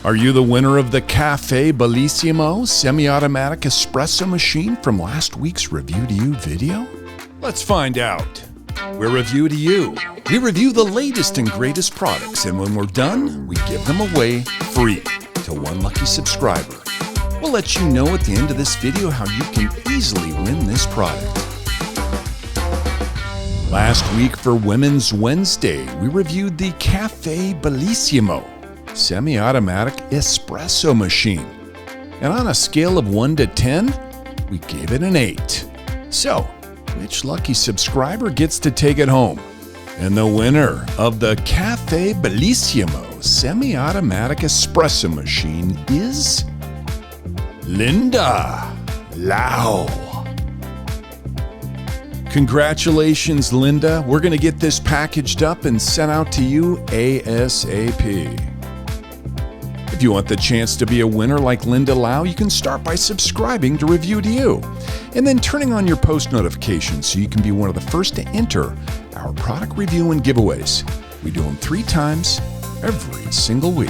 Are you the winner of the Cafe Bellissimo semi-automatic espresso machine from last week's Review to You video? Let's find out. We're Review to You. We review the latest and greatest products, and when we're done, we give them away free to one lucky subscriber. We'll let you know at the end of this video how you can easily win this product. Last week for Women's Wednesday, we reviewed the Cafe Bellissimo semi-automatic espresso machine. And on a scale of 1 to 10, we gave it an 8. So, which lucky subscriber gets to take it home? And the winner of the Cafe Bellissimo semi-automatic espresso machine is Linda Lau. Congratulations, Linda. We're going to get this packaged up and sent out to you ASAP. If you want the chance to be a winner like Linda Lau, you can start by subscribing to Review to You and then turning on your post notifications so you can be one of the first to enter our product review and giveaways. We do them 3 times every single week.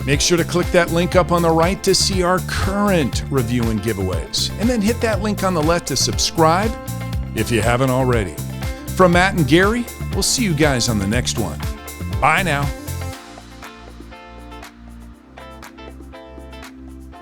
Make sure to click that link up on the right to see our current review and giveaways, and then hit that link on the left to subscribe if you haven't already. From Matt and Gary, we'll see you guys on the next one. Bye now.